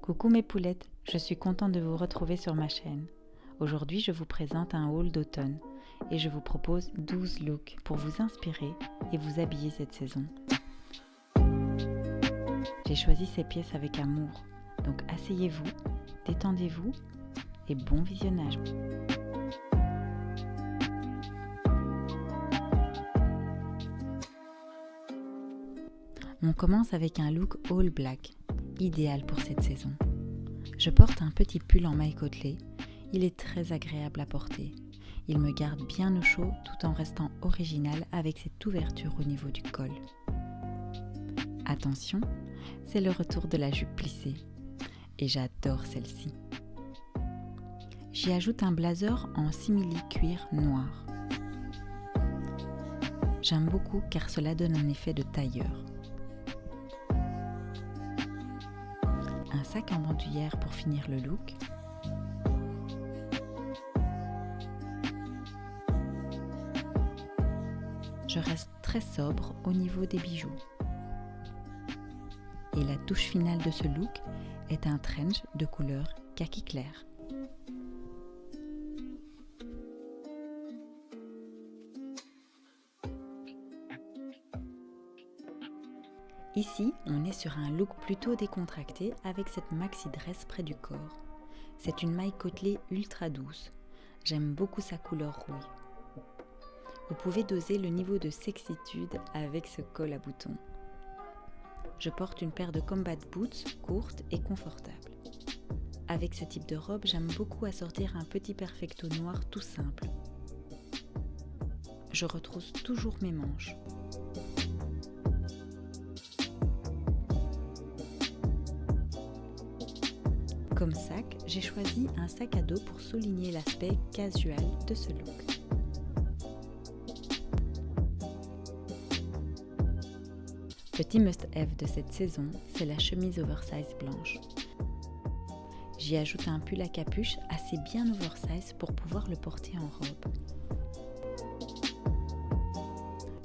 Coucou mes poulettes, je suis contente de vous retrouver sur ma chaîne. Aujourd'hui, je vous présente un haul d'automne et je vous propose 12 looks pour vous inspirer et vous habiller cette saison. J'ai choisi ces pièces avec amour, donc asseyez-vous, détendez-vous et bon visionnage. On commence avec un look all black, idéal pour cette saison. Je porte un petit pull en maille côtelée, il est très agréable à porter. Il me garde bien au chaud tout en restant original avec cette ouverture au niveau du col. Attention, c'est le retour de la jupe plissée et j'adore celle-ci. J'y ajoute un blazer en simili cuir noir. J'aime beaucoup car cela donne un effet de tailleur. Un sac en bandoulière pour finir le look. Je reste très sobre au niveau des bijoux. Et la touche finale de ce look est un trench de couleur kaki clair. Ici, on est sur un look plutôt décontracté avec cette maxi dress près du corps. C'est une maille côtelée ultra douce. J'aime beaucoup sa couleur rouille. Vous pouvez doser le niveau de sexitude avec ce col à boutons. Je porte une paire de combat boots courtes et confortables. Avec ce type de robe, j'aime beaucoup assortir un petit perfecto noir tout simple. Je retrousse toujours mes manches. Comme sac, j'ai choisi un sac à dos pour souligner l'aspect casual de ce look. Petit must-have de cette saison, c'est la chemise oversize blanche. J'y ajoute un pull à capuche assez bien oversize pour pouvoir le porter en robe.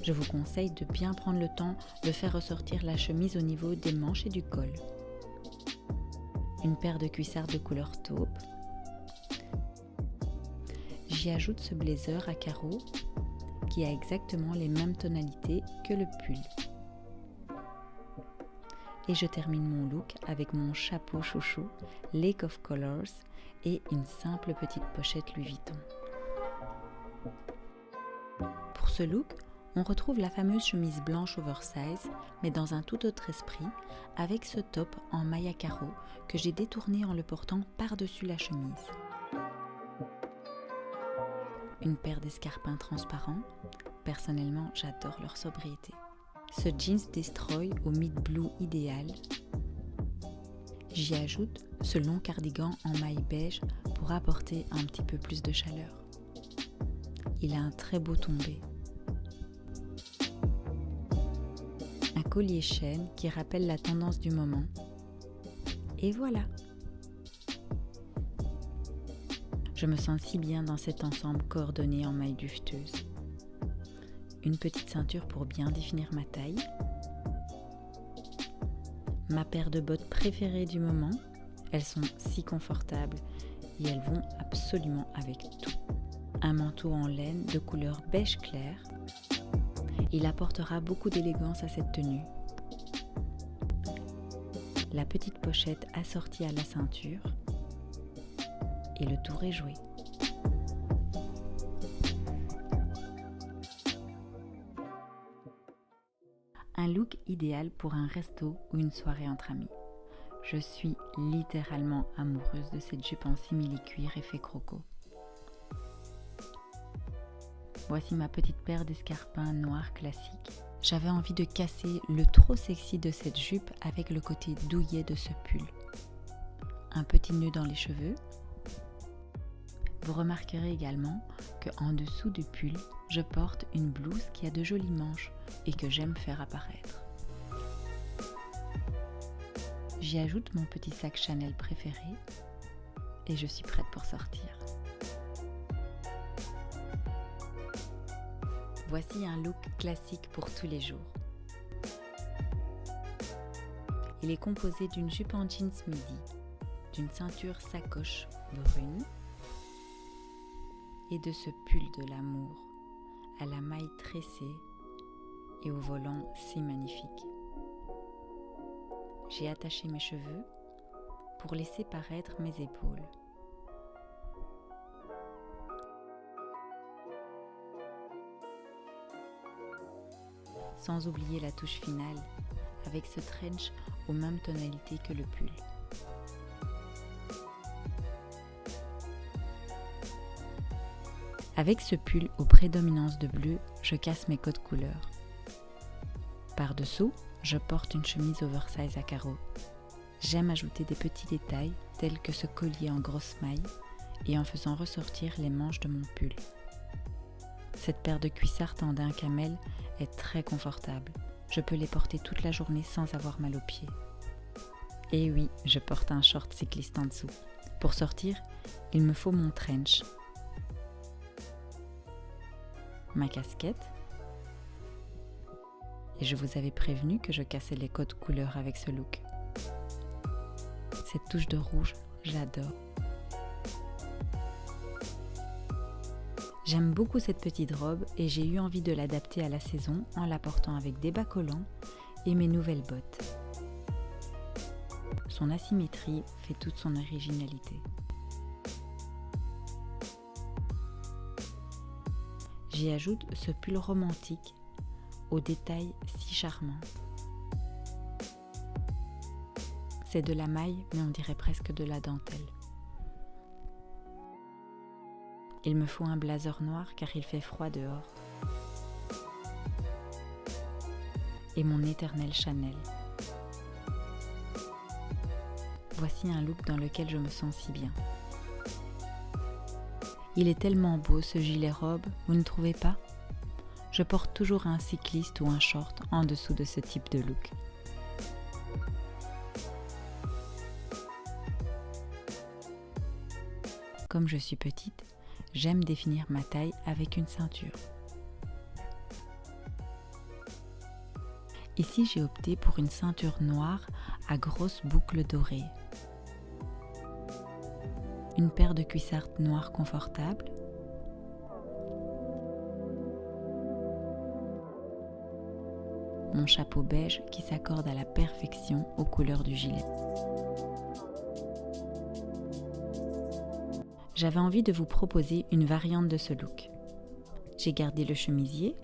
Je vous conseille de bien prendre le temps de faire ressortir la chemise au niveau des manches et du col. Une paire de cuissards de couleur taupe. J'y ajoute ce blazer à carreaux qui a exactement les mêmes tonalités que le pull. Et je termine mon look avec mon chapeau chouchou Lake of Colors et une simple petite pochette Louis Vuitton. Pour ce look, on retrouve la fameuse chemise blanche oversize, mais dans un tout autre esprit, avec ce top en maille à carreaux que j'ai détourné en le portant par-dessus la chemise. Une paire d'escarpins transparents, personnellement j'adore leur sobriété. Ce jeans destroy au mid-blue idéal. J'y ajoute ce long cardigan en maille beige pour apporter un petit peu plus de chaleur. Il a un très beau tombé. Un collier chaîne qui rappelle la tendance du moment. Et voilà! Je me sens si bien dans cet ensemble coordonné en maille duveteuse. Une petite ceinture pour bien définir ma taille. Ma paire de bottes préférées du moment. Elles sont si confortables et elles vont absolument avec tout. Un manteau en laine de couleur beige clair. Il apportera beaucoup d'élégance à cette tenue. La petite pochette assortie à la ceinture. Et le tour est joué. Un look idéal pour un resto ou une soirée entre amis. Je suis littéralement amoureuse de cette jupe en simili-cuir effet croco. Voici ma petite paire d'escarpins noirs classiques. J'avais envie de casser le trop sexy de cette jupe avec le côté douillet de ce pull. Un petit nœud dans les cheveux. Vous remarquerez également qu'en dessous du pull, je porte une blouse qui a de jolies manches et que j'aime faire apparaître. J'y ajoute mon petit sac Chanel préféré et je suis prête pour sortir. Voici un look classique pour tous les jours. Il est composé d'une jupe en jeans midi, d'une ceinture sacoche brune et de ce pull de l'amour à la maille tressée et au volant si magnifique. J'ai attaché mes cheveux pour laisser paraître mes épaules. Sans oublier la touche finale avec ce trench aux mêmes tonalités que le pull. Avec ce pull aux prédominances de bleu, je casse mes codes couleurs. Par-dessous, je porte une chemise oversize à carreaux. J'aime ajouter des petits détails tels que ce collier en grosse maille et en faisant ressortir les manches de mon pull. Cette paire de cuissards tendins camel est très confortable. Je peux les porter toute la journée sans avoir mal aux pieds. Et oui, je porte un short cycliste en dessous. Pour sortir, il me faut mon trench, ma casquette, et je vous avais prévenu que je cassais les codes couleurs avec ce look. Cette touche de rouge, j'adore. J'aime beaucoup cette petite robe et j'ai eu envie de l'adapter à la saison en la portant avec des bas collants et mes nouvelles bottes. Son asymétrie fait toute son originalité. J'y ajoute ce pull romantique aux détails si charmants. C'est de la maille, mais on dirait presque de la dentelle. Il me faut un blazer noir car il fait froid dehors. Et mon éternel Chanel. Voici un look dans lequel je me sens si bien. Il est tellement beau ce gilet robe, vous ne trouvez pas ? Je porte toujours un cycliste ou un short en dessous de ce type de look. Comme je suis petite, j'aime définir ma taille avec une ceinture. Ici, j'ai opté pour une ceinture noire à grosses boucles dorées. Une paire de cuissards noirs confortables. Mon chapeau beige qui s'accorde à la perfection aux couleurs du gilet. J'avais envie de vous proposer une variante de ce look. J'ai gardé le chemisier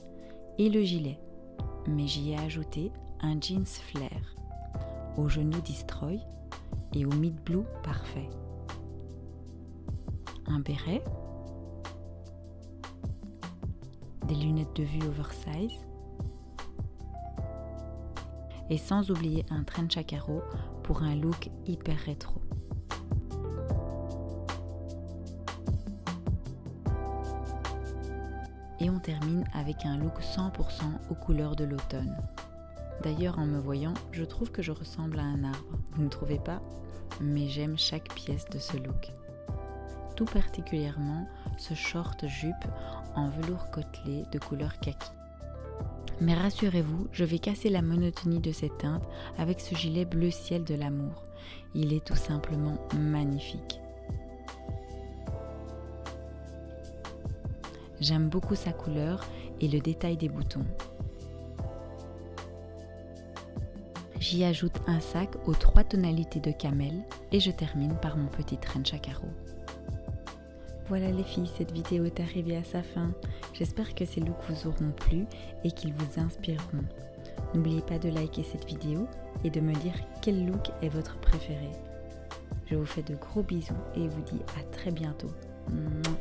et le gilet, mais j'y ai ajouté un jeans flair, au genou destroy et au mid-blue parfait. Un béret, des lunettes de vue oversize et sans oublier un trench à carreaux pour un look hyper rétro. Et on termine avec un look 100% aux couleurs de l'automne. D'ailleurs, en me voyant, je trouve que je ressemble à un arbre. Vous ne trouvez pas ? Mais j'aime chaque pièce de ce look. Tout particulièrement ce short jupe en velours côtelé de couleur kaki. Mais rassurez-vous, je vais casser la monotonie de cette teinte avec ce gilet bleu ciel de l'amour. Il est tout simplement magnifique. J'aime beaucoup sa couleur et le détail des boutons. J'y ajoute un sac aux 3 tonalités de camel et je termine par mon petit trench à carreaux. Voilà les filles, cette vidéo est arrivée à sa fin. J'espère que ces looks vous auront plu et qu'ils vous inspireront. N'oubliez pas de liker cette vidéo et de me dire quel look est votre préféré. Je vous fais de gros bisous et vous dis à très bientôt. Mouah.